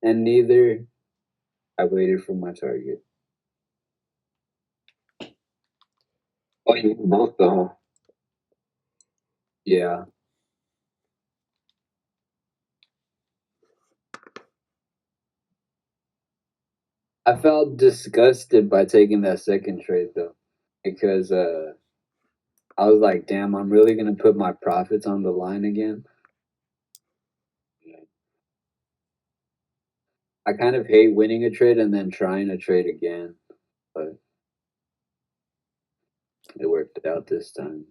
and neither. I waited for my target. Oh, you need both though. Yeah. I felt disgusted by taking that second trade though, because I was like, damn, I'm really gonna put my profits on the line again. I kind of hate winning a trade and then trying to trade again, but it worked out this time.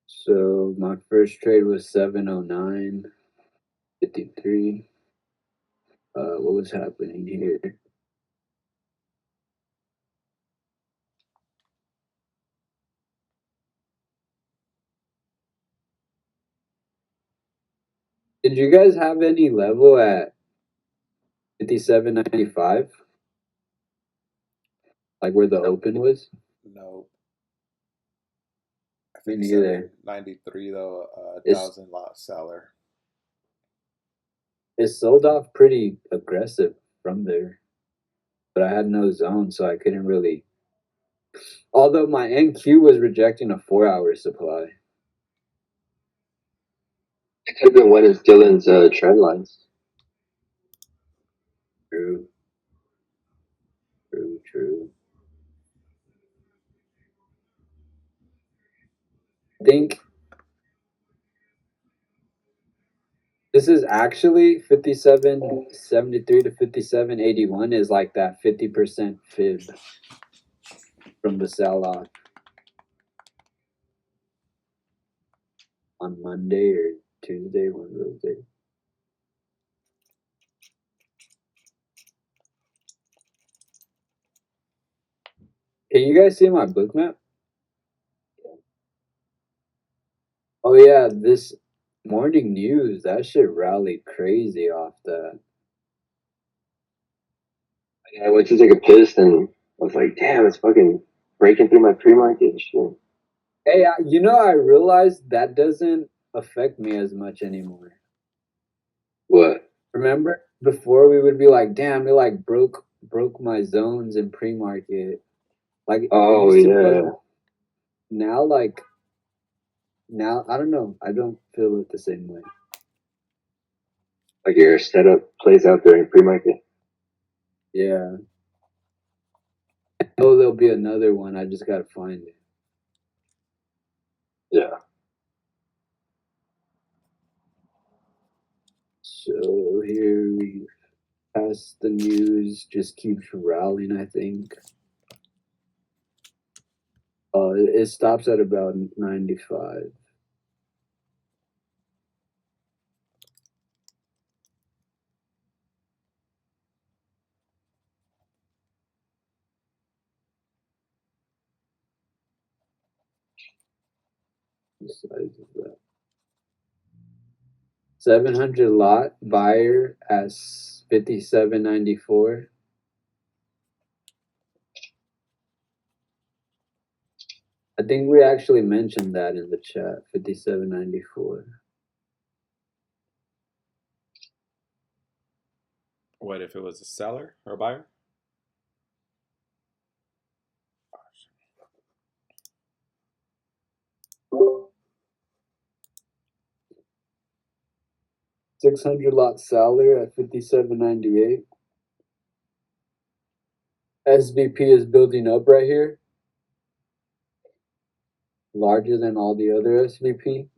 So my first trade was 709.53. What was happening here? Did you guys have any level at 57.95? Like where the open was? No. I Me think neither. 793 though, It's 1,000 lot seller. it sold off pretty aggressive from there, but I had no zone, so I couldn't really. Although my NQ was rejecting a 4-hour supply. It could have been one of Dylan's trend lines. True. True, true. I think this is actually 57.73 to 57.81 is like that 50% fib from the sell off on Monday or Tuesday, one of those days. Can you guys see my book map? Oh yeah, this morning news, that shit rallied crazy off that. I went to take a piss and I was like, damn, it's fucking breaking through my pre-market shit. Hey, I realized that doesn't affect me as much anymore. What? Remember before we would be like, damn, it like broke my zones in pre-market. Like it Oh used to yeah. now now I don't know. I don't feel it the same way. Like your setup plays out during pre-market. Yeah. I know there'll be another one. I just gotta find it. Yeah. So here we pass the news, just keeps rallying, I think. It stops at about 95. Besides that. 700 lot buyer at 57.94. I think we actually mentioned that in the chat. 57.94. What if it was a seller or a buyer? 600 lot seller at 57.98. SVP is building up right here. Larger than all the other SVP.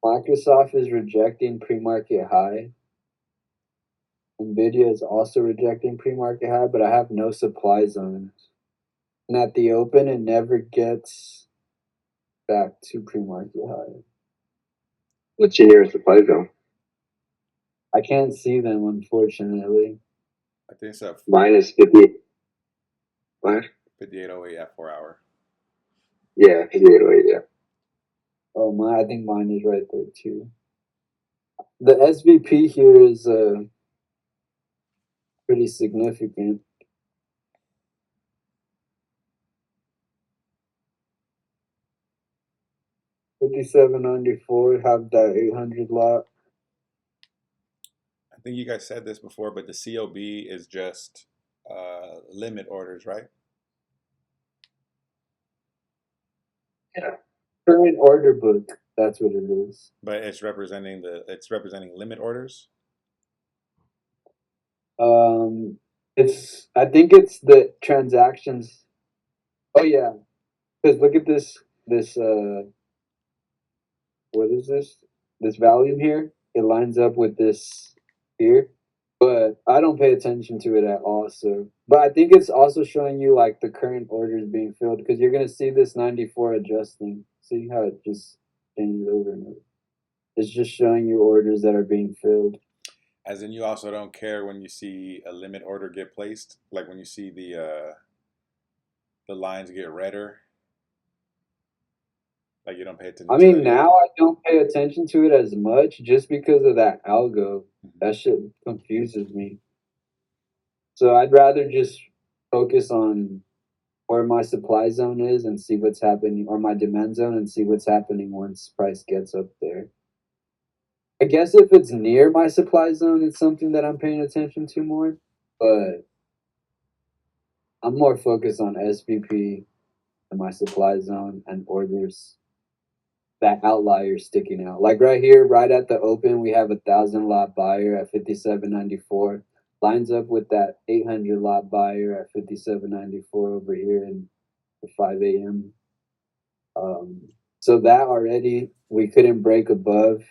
Microsoft is rejecting pre-market high. Nvidia is also rejecting pre-market high, but I have no supply zones. And at the open, it never gets back to pre-market high. What's your nearest supply zone? I can't see them, unfortunately. I think it's a Minus 50. What? 5808 at 4 hour. Yeah, 5808, yeah. Oh, I think mine is right there too. The SVP here is pretty significant. 5794 have that 800 lot. I think you guys said this before, but the COB is just limit orders, right? Yeah. Current order book. That's what it is. But it's representing limit orders. I think it's the transactions. Oh yeah, because look at this what is this? This volume here. It lines up with this here, but I don't pay attention to it at all. So, but I think it's also showing you like the current orders being filled because you're gonna see this 94 adjusting. See how it just changes over and over. It's just showing you orders that are being filled. As in, you also don't care when you see a limit order get placed, like when you see the lines get redder. Like you don't pay attention I to mean, that yet. now I don't pay attention to it as much just because of that algo. That shit confuses me. So I'd rather just focus on where my supply zone is and see what's happening, or my demand zone and see what's happening once price gets up there. I guess if it's near my supply zone, it's something that I'm paying attention to more, but I'm more focused on SVP and my supply zone and orders, that outlier sticking out. Like right here, right at the open, we have 1,000 lot buyer at 57.94. Lines up with that 800 lot buyer at 57.94 over here in the 5 a.m. So that already we couldn't break above.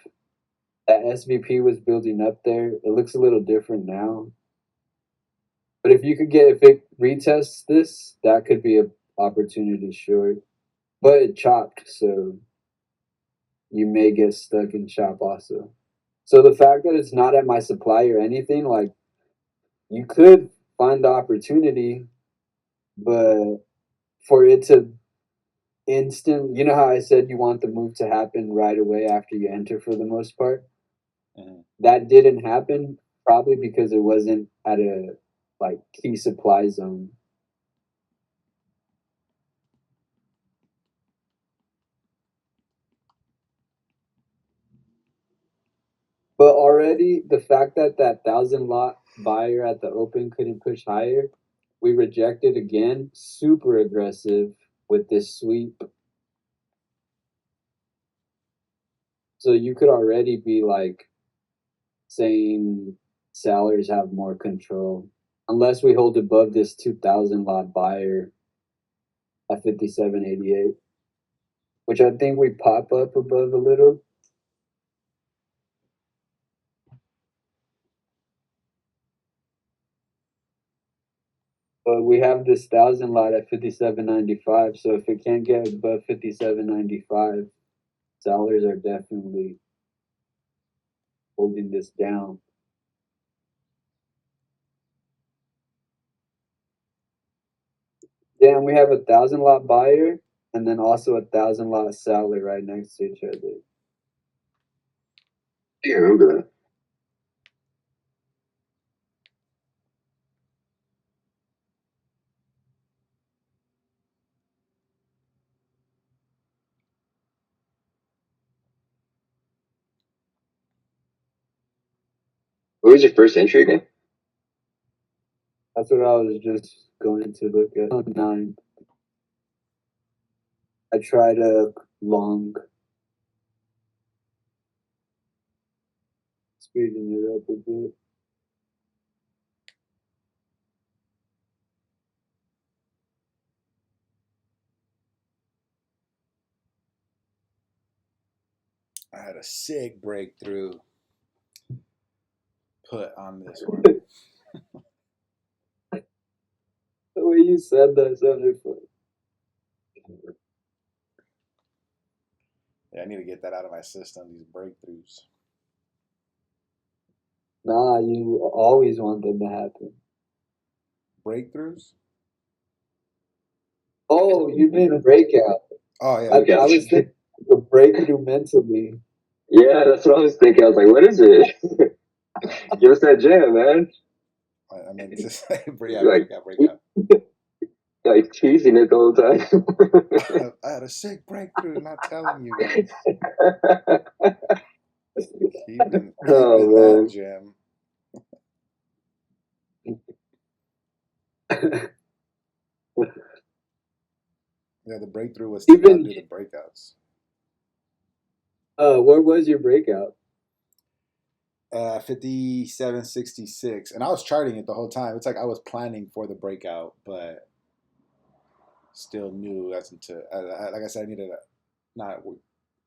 That SVP was building up there. It looks a little different now. But if it retests this, that could be a opportunity short. But it chopped, so you may get stuck in chop also. So the fact that it's not at my supply or anything, like you could find the opportunity, but for it to you know how I said you want the move to happen right away after you enter for the most part? That didn't happen probably because it wasn't at a like key supply zone. But already the fact that that 1,000 lot buyer at the open couldn't push higher, we rejected again, super aggressive with this sweep. So you could already be like saying sellers have more control unless we hold above this 2,000 lot buyer at 57.88, which I think we pop up above a little. But we have this 1,000 lot at 57.95. So if it can't get above 57.95, sellers are definitely holding this down. Damn, we have 1,000 lot buyer and then also 1,000 lot seller right next to each other. Yeah, I remember that. What was your first entry again? That's what I was just going to look at. On 9. I tried a long, speeding it up a bit. I had a sick breakthrough put on this one. The way you said that sounded funny. Yeah, I need to get that out of my system. These breakthroughs. Nah, you always want them to happen. Breakthroughs? Oh, you mean breakout. Oh yeah. I Okay. was thinking a breakthrough mentally. Yeah, that's what I was thinking. I was like, what is it? Give us that jam, man. I meant to say, yeah, Like, breakout. like teasing it the whole time. I had a sick breakthrough, not telling you guys. Keeping Oh that man. gem. Yeah, the breakthrough was to not Even do the breakouts. where was your breakout? 57.66, and I was charting it the whole time. It's like I was planning for the breakout, but still knew as to like I said, I needed to not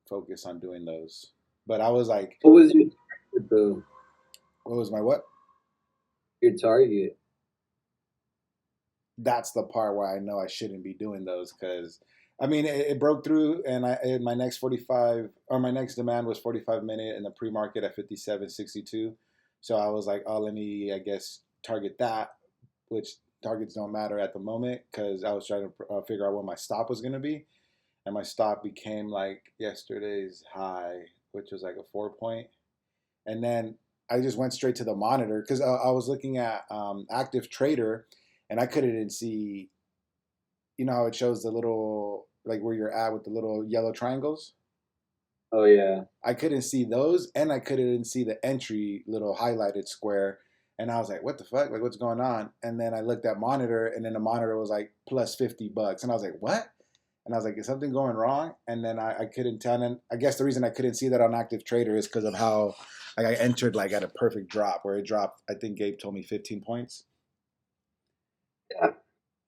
focus on doing those. But I was like, What was your target though? what was my what? Your target. That's the part where I know I shouldn't be doing those because I mean it broke through, and my next 45 or my next demand was 45 minute in the pre market at 57.62. So I was like, oh, let me I guess target that, which targets don't matter at the moment because I was trying to figure out what my stop was gonna be, and my stop became like yesterday's high, which was like a 4 point, and then I just went straight to the monitor because I was looking at active trader, and I couldn't see, you know how it shows the little like where you're at with the little yellow triangles. Oh yeah. I couldn't see those, and I couldn't see the entry little highlighted square. And I was like, "What the fuck? Like, what's going on?" And then I looked at monitor, and then the monitor was like plus $50, and I was like, "What?" And I was like, "Is something going wrong?" And then I couldn't tell. And I guess the reason I couldn't see that on active trader is because of how like I entered like at a perfect drop where it dropped. I think Gabe told me 15 points.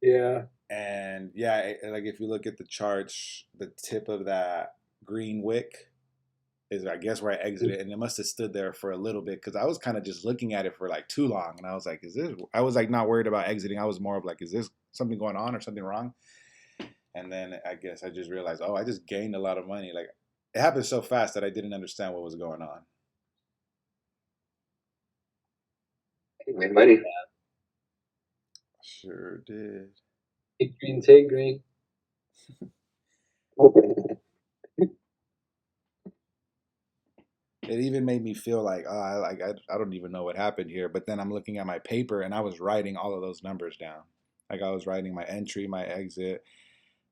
Yeah. And yeah, like if you look at the charts, the tip of that green wick is I guess where I exited, and it must have stood there for a little bit because I was kind of just looking at it for like too long, and I was like, "Is this?" I was like not worried about exiting. I was more of like, "Is this something going on or something wrong?" And then I guess I just realized, oh, I just gained a lot of money. Like it happened so fast that I didn't understand what was going on. Made money. Sure did. Take green, take green. It even made me feel like, oh, I don't even know what happened here. But then I'm looking at my paper and I was writing all of those numbers down. Like I was writing my entry, my exit,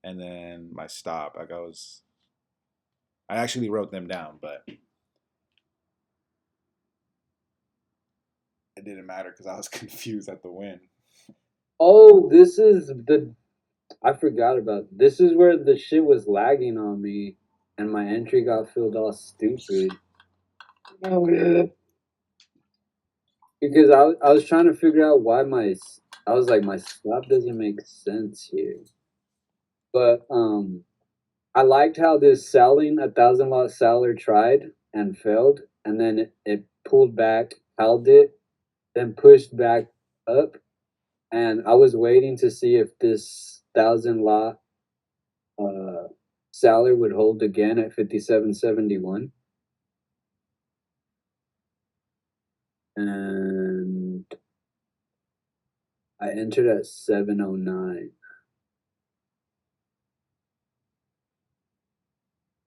and then my stop. Like I actually wrote them down, but it didn't matter because I was confused at the win. Oh, this is the I forgot about this is where the shit was lagging on me and my entry got filled all stupid. Oh yeah. Because I was trying to figure out why I was like my stop doesn't make sense here. But I liked how this selling 1,000 lot seller tried and failed, and then it pulled back, held it, then pushed back up, and I was waiting to see if this 1,000 lot seller would hold again at 57.71, and I entered at 709.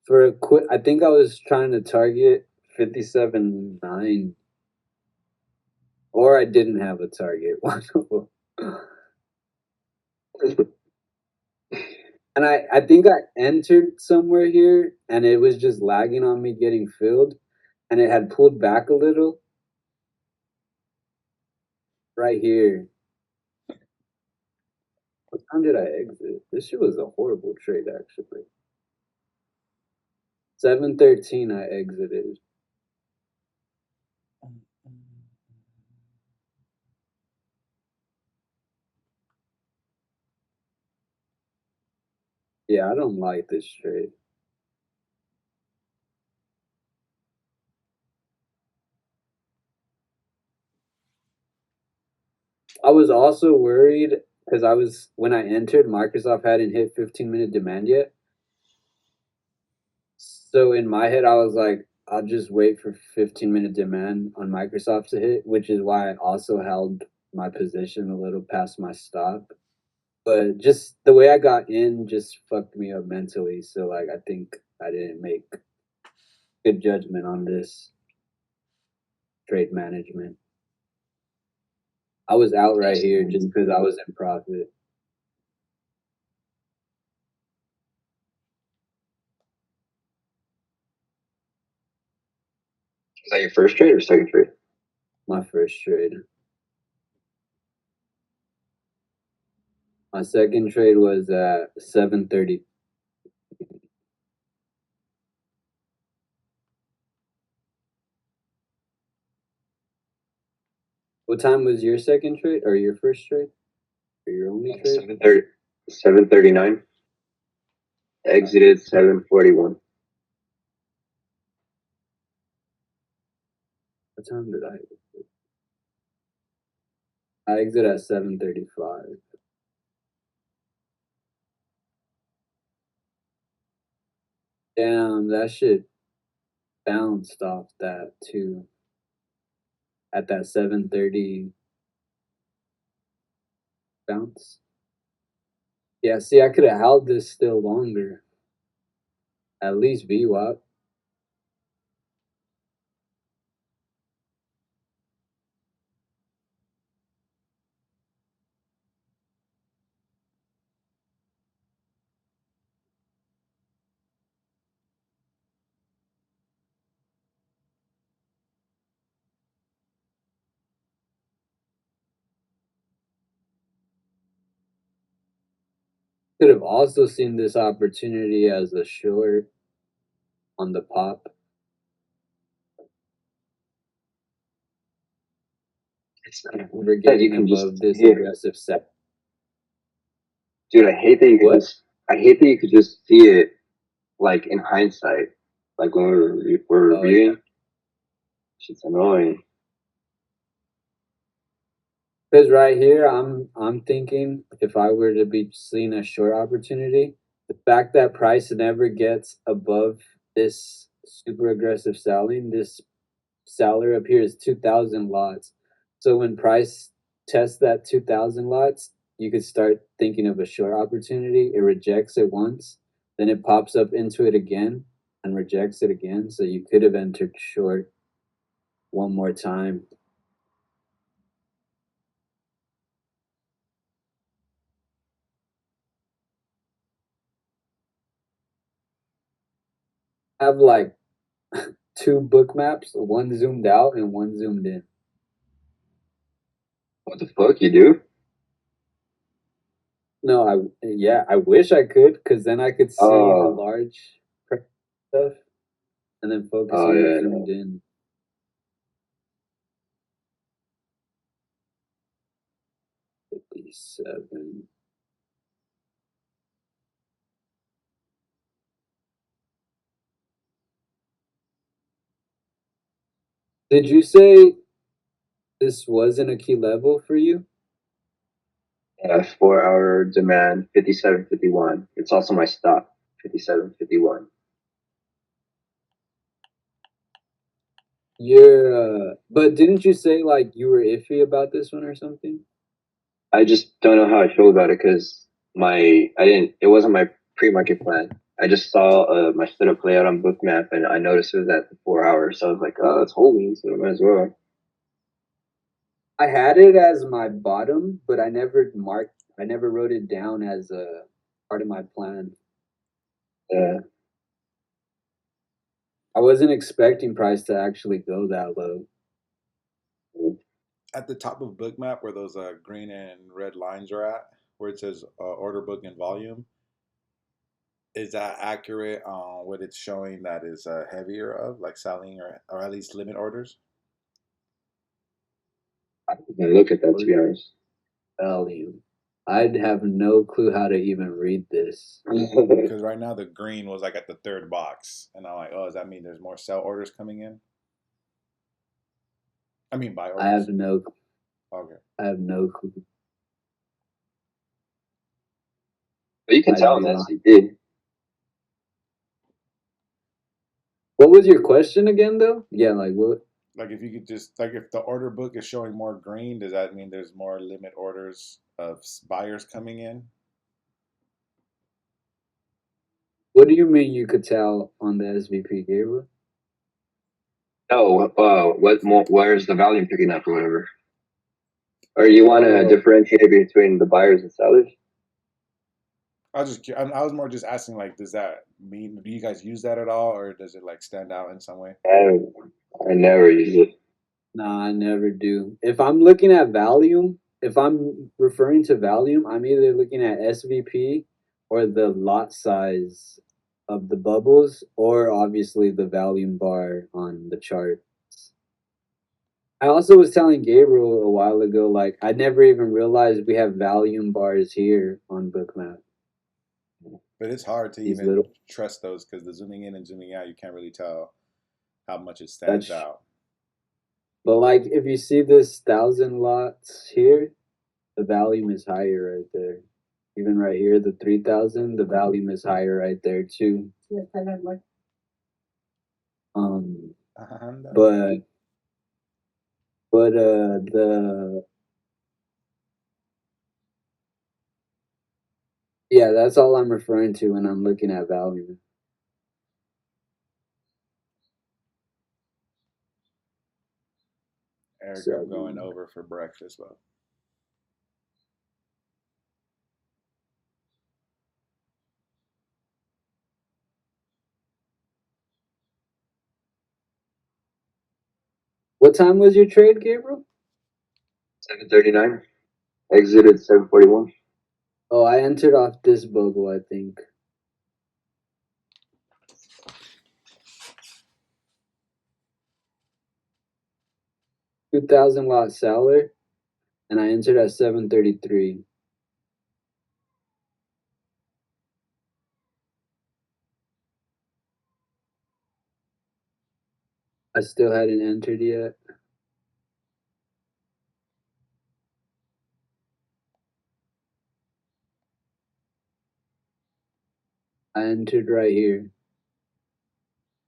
For a quick, I think I was trying to target 57.9, or I didn't have a target. One of them. And I think I entered somewhere here and it was just lagging on me getting filled and it had pulled back a little right here. What time did I exit? This shit was a horrible trade actually. 7:13 I exited. Yeah, I don't like this trade. I was also worried because when I entered, Microsoft hadn't hit 15-minute demand yet. So in my head, I was like, I'll just wait for 15-minute demand on Microsoft to hit, which is why I also held my position a little past my stop. But just the way I got in just fucked me up mentally. So like I think I didn't make good judgment on this trade management. I was out right here just because I was in profit. Is that your first trade or second trade? My first trade. My second trade was at 7:30. What time was your second trade or your first trade? Or your only trade? 7:30, 7:39. Exited 7:41. What time did I exit at 7:35. Damn, that shit bounced off that too. At that 7:30 bounce. Yeah, see, I could have held this still longer. At least VWAP. Could have also seen this opportunity as a short on the pop. We're getting above this aggressive set. Dude, I hate that you could just. I hate that you could just see it, like in hindsight, like when we're reviewing. Yeah. Shit's annoying. Because right here, I'm thinking if I were to be seeing a short opportunity, the fact that price never gets above this super aggressive selling, this seller up here is 2,000 lots. So when price tests that 2,000 lots, you could start thinking of a short opportunity. It rejects it once, then it pops up into it again and rejects it again. So you could have entered short one more time. Have like two book maps, one zoomed out and one zoomed in. What the fuck you do? No, I wish I could, because then I could see the large stuff and then focus on the zoomed in. $57. Did you say this wasn't a key level for you? Yeah, 4-hour demand 57.51. It's also my stop 57.51. But didn't you say like you were iffy about this one or something? I just don't know how I feel about it because it wasn't my pre-market plan. I just saw my setup play out on Bookmap and I noticed it was at the 4 hours. So I was like, oh, it's holding, so I might as well. I had it as my bottom, but I never wrote it down as a part of my plan. Yeah. I wasn't expecting price to actually go that low. At the top of Bookmap, where those green and red lines are at, where it says order book and volume, is that accurate on what it's showing that is heavier of, like selling or at least limit orders? I didn't look at that, to be honest. Value. I'd have no clue how to even read this. Because right now the green was like at the third box, and I'm like, oh, does that mean there's more sell orders coming in? I mean, buy orders. I have no. Okay. I have no clue. But you can tell unless you did. What was your question again, though? Yeah, like what? Like if you could just like if the order book is showing more green, does that mean there's more limit orders of buyers coming in? What do you mean you could tell on the SVP, Gabriel? No, what more? Where's the volume picking up or whatever? Or you want to Oh, differentiate between the buyers and sellers? I was more just asking like, does that mean do you guys use that at all, or does it like stand out in some way? I, I never use it. nah, I never do. If I'm looking at volume, if I'm referring to volume, I'm either looking at SVP or the lot size of the bubbles, or obviously the volume bar on the chart. I also was telling Gabriel a while ago, like I never even realized we have volume bars here on Bookmap. But it's hard to These even little trust those because the zooming in and zooming out, you can't really tell how much it stands that's out. but like if you see this 1,000 lots here, the volume is higher right there. Even right here, the 3,000, the volume is higher right there too. Um, Anda. but the yeah, that's all I'm referring to when I'm looking at volume. Eric, So I'm going over for breakfast, bro. what time was your trade, Gabriel? 7:39. Exited 7:41. Oh, I entered off this bubble, I think. 2,000 lot seller, and I entered at 7:33. I still hadn't entered yet. I entered right here.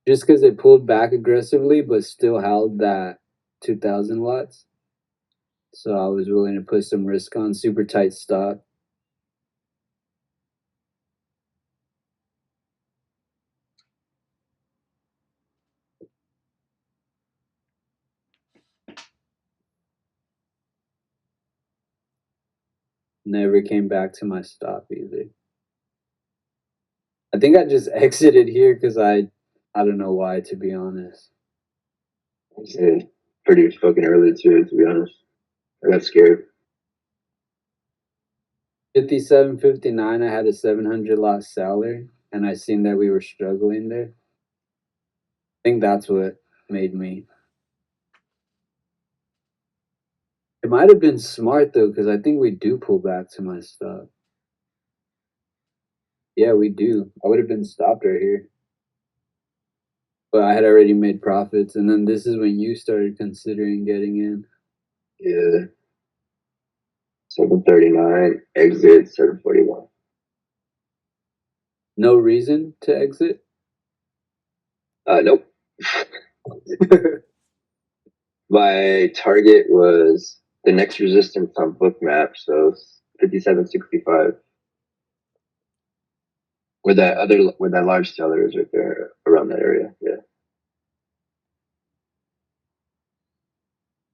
Just because it pulled back aggressively, but still held that 2,000 lots. So I was willing to put some risk on super tight stop. Never came back to my stop either. I think I just exited here because I don't know why, to be honest. It's pretty fucking early too, to be honest. I got scared. 57.59, I had a 700 lot seller, and I seen that we were struggling there. I think that's what made me. It might have been smart though, because I think we do pull back to my stop. Yeah, we do. I would have been stopped right here. But I had already made profits, and then this is when you started considering getting in. Yeah. 7:39. Exit 7:41. No reason to exit. Nope. My target was the next resistance on Bookmap, so 57.65. Where that large seller is right there around that area. Yeah.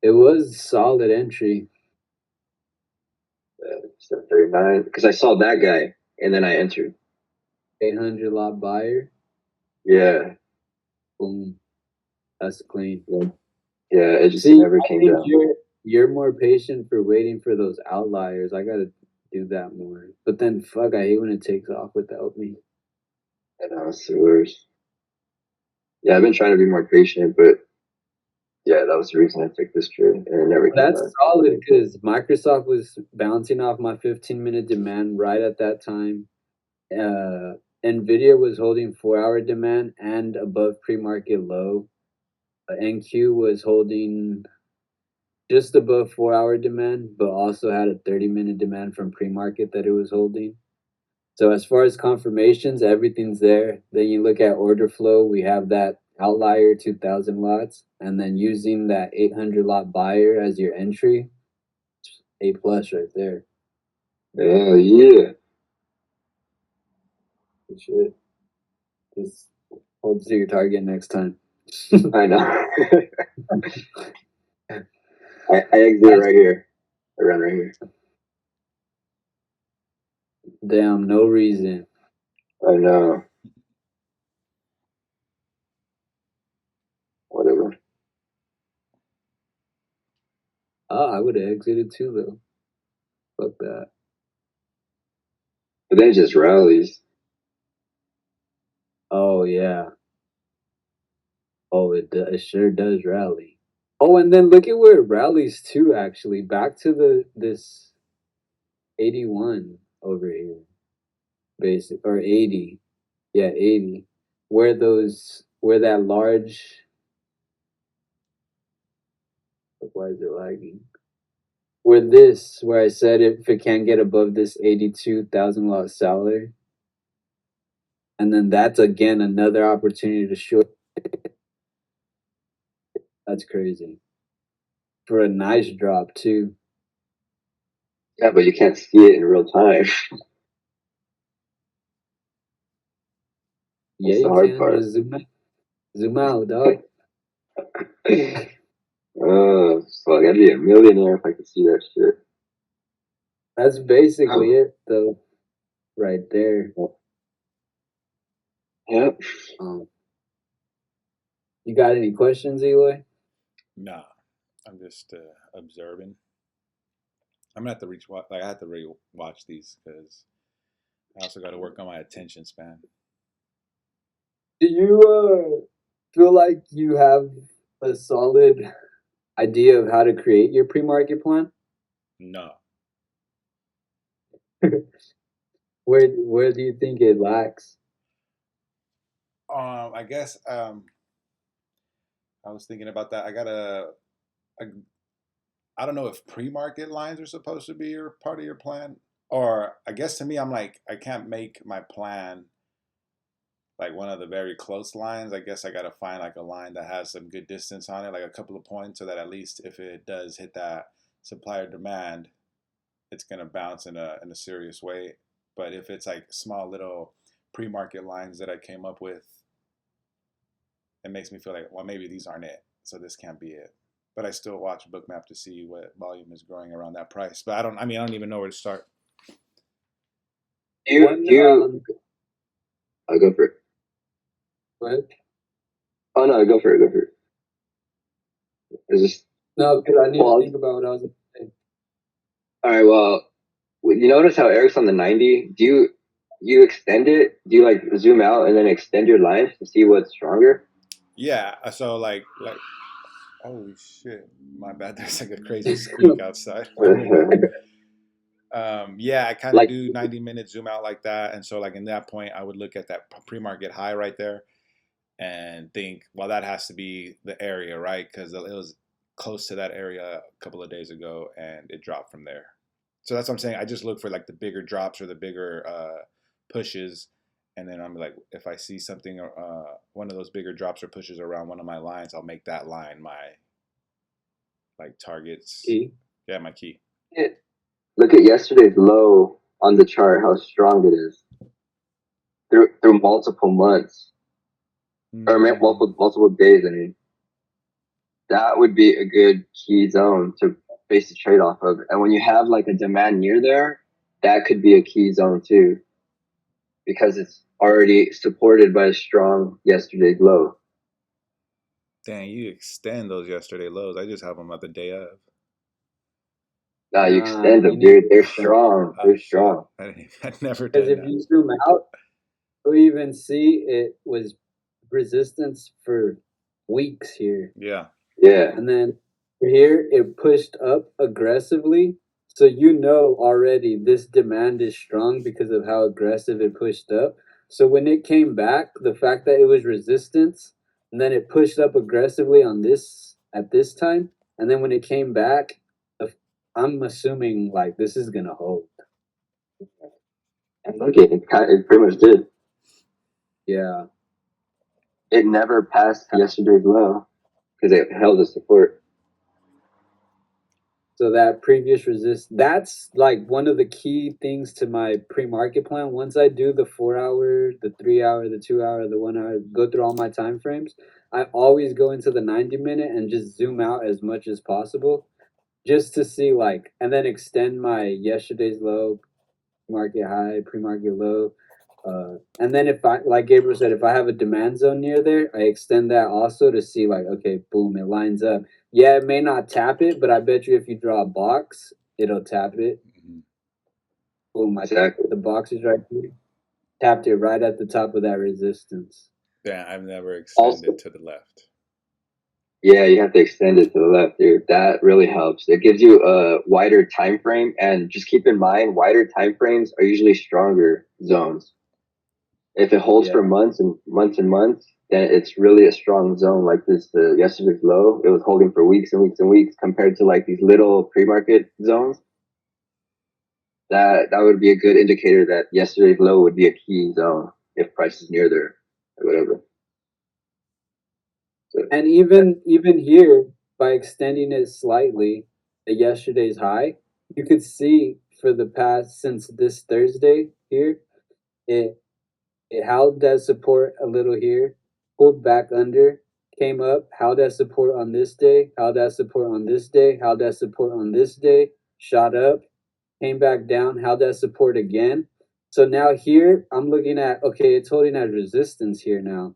It was solid entry. 7:39. Because I saw that guy and then I entered. 800 lot buyer. Yeah. Boom. That's clean. Yeah. Yeah. It just See, never I came think down. you're more patient for waiting for those outliers. I gotta do that more. But then fuck, I hate when it takes off without me. I know it's the worst. Yeah, I've been trying to be more patient, but yeah, that was the reason I took this trade, and it never came That's back. solid because Microsoft was bouncing off my 15-minute demand right at that time. Nvidia was holding 4-hour demand and above pre-market low. NQ was holding just above 4-hour demand, but also had a 30-minute demand from pre-market that it was holding. So as far as confirmations, everything's there. Then you look at order flow, we have that outlier 2000 lots, and then using that 800 lot buyer as your entry, A plus right there. Hell yeah. Good shit. Just hold to your target next time. I know. I exited right here. I ran right here. Damn, no reason. I know. Whatever. Oh, I would have exited too though. Fuck that. But then it just rallies. Oh yeah. Oh, it sure does rally. Oh, and then look at where it rallies too. Actually, back to this 81 over here, basic or 80. Yeah, 80. Where that large. Why is it lagging? Where I said if it can't get above this 82,000 lot seller, and then that's again another opportunity to short. That's crazy for a nice drop too. Yeah, but you can't see it in real time. Yeah, That's the you hard can part. just zoom out, dog. Oh, fuck. I'd be a millionaire if I could see that shit. That's basically it, though, right there. Yep. You got any questions, Eloy? Nah, I'm just observing. I'm gonna have to reach like I have to re-watch these because I also got to work on my attention span. Do you feel like you have a solid idea of how to create your pre-market plan? No, Where do you think it lacks? I guess I was thinking about that. I don't know if pre-market lines are supposed to be your part of your plan, or I guess to me, I'm like I can't make my plan like one of the very close lines. I guess I got to find like a line that has some good distance on it, like a couple of points, so that at least if it does hit that supply or demand, it's gonna bounce in a serious way. But if it's like small little pre-market lines that I came up with, it makes me feel like, well, maybe these aren't it, so this can't be it. But I still watch Bookmap to see what volume is growing around that price. But I don't. I mean, I don't even know where to start. I'll go for it. What? Oh no, go for it. Go for it. It's just No, because I need to think about what I was going to say. all right. Well, you notice how Eric's on the 90? Do you extend it? Do you like zoom out and then extend your lines to see what's stronger? Yeah. So like, holy shit, my bad. There's like a crazy squeak outside. Yeah, I kind of Like- do 90-minute zoom out like that, and so like in that point, I would look at that pre-market high right there, and think, well, that has to be the area, right? Because it was close to that area a couple of days ago, and it dropped from there. So that's what I'm saying. I just look for like the bigger drops or the bigger pushes, and then I'm like, if I see something, one of those bigger drops or pushes around one of my lines, I'll make that line my like targets. Key. Yeah, my key. Look at yesterday's low on the chart. How strong it is through multiple months or multiple days. I mean, that would be a good key zone to base the trade off of. And when you have like a demand near there, that could be a key zone too, because it's already supported by a strong yesterday's low. Dang, you extend those yesterday lows. I just have them at the day of. Nah, you extend them, dude. They're strong. They're strong. I'd never Because done if that. you zoom out, you'll even see it was resistance for weeks here. Yeah. Yeah. And then here it pushed up aggressively. So you know already this demand is strong because of how aggressive it pushed up. So when it came back, the fact that it was resistance, and then it pushed up aggressively on this at this time, and then when it came back, I'm assuming like this is gonna hold. And look, it pretty much did. Yeah. it never passed yesterday's low because it held the support. So that previous resist, that's like one of the key things to my pre-market plan. Once I do the 4 hour, the 3 hour, the 2 hour, the 1 hour, go through all my time frames, I always go into the 90 minute and just zoom out as much as possible just to see like, and then extend my yesterday's low, market high, pre-market low. And then if I, like Gabriel said, if I have a demand zone near there, I extend that also to see like, okay, boom, it lines up. Yeah, it may not tap it, but I bet you if you draw a box, it'll tap it. Mhm. Boom, Exactly. the box is right here. Tapped it right at the top of that resistance. Yeah, I've never Also, extended to the left. yeah, you have to extend it to the left, dude. That really helps. It gives you a wider time frame, and just keep in mind, wider time frames are usually stronger zones. If it holds Yeah. for months and months and months, then it's really a strong zone. Like this, the yesterday's low, it was holding for weeks and weeks and weeks compared to like these little pre-market zones. That would be a good indicator that yesterday's low would be a key zone if price is near there or whatever. So, And even here, by extending it slightly, the yesterday's high, you could see for the past since this Thursday here, it it held that support a little here, pulled back under, came up, held that support on this day, held that support on this day, held that support on this day, shot up, came back down, held that support again. So now here I'm looking at, okay, it's holding as resistance here now.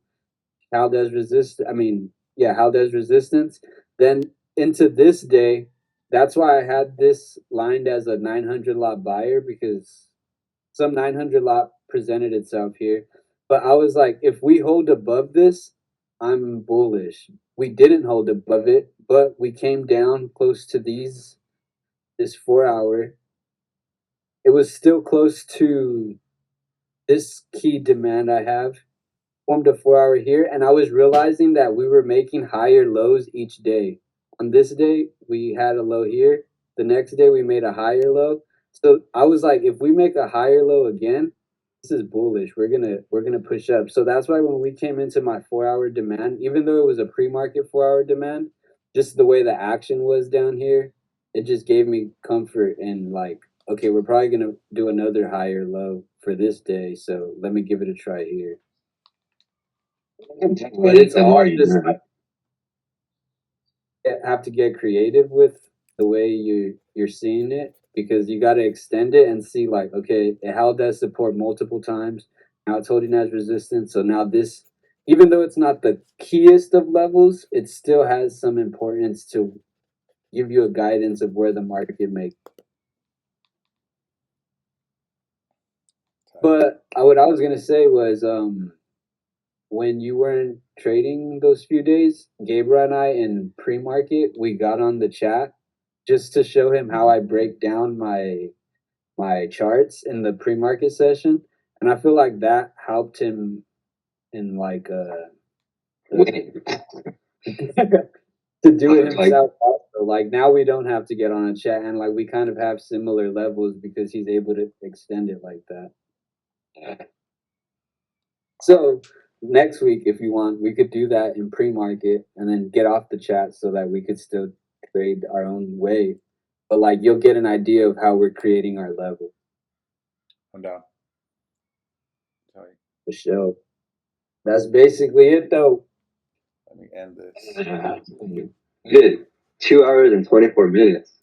How does resist? I mean, yeah, how does resistance? Then into this day, that's why I had this lined as a 900 lot buyer because some 900 lot presented itself here. But I was like, if we hold above this, I'm bullish. We didn't hold above it, but we came down close to this 4 hour. It was still close to this key demand I have, formed a 4 hour here, and I was realizing that we were making higher lows each day. On this day, we had a low here. The next day, we made a higher low. So I was like, if we make a higher low again, this is bullish. We're gonna push up. So that's why when we came into my 4 hour demand, even though it was a pre-market 4 hour demand, just the way the action was down here, it just gave me comfort and like, okay, we're probably gonna do another higher low for this day. So let me give it a try here. But it's the all more you just know. have to get creative with the way you're seeing it because you got to extend it and see like, okay, it held that support multiple times. Now it's holding as resistance. So now this, even though it's not the keyest of levels, it still has some importance to give you a guidance of where the market may. But what I was gonna say was, when you weren't trading those few days, Gabriel and I in pre-market, we got on the chat just to show him how I break down my charts in the pre-market session, and I feel like that helped him in like to do it Like, himself also. Like now we don't have to get on a chat and like we kind of have similar levels because he's able to extend it like that. So next week, if you want, we could do that in pre-market and then get off the chat so that we could still trade our own way. But like you'll get an idea of how we're creating our level. I'm down. Sorry. For sure. That's basically it though. Let me end this. good. 2 hours and 24 minutes.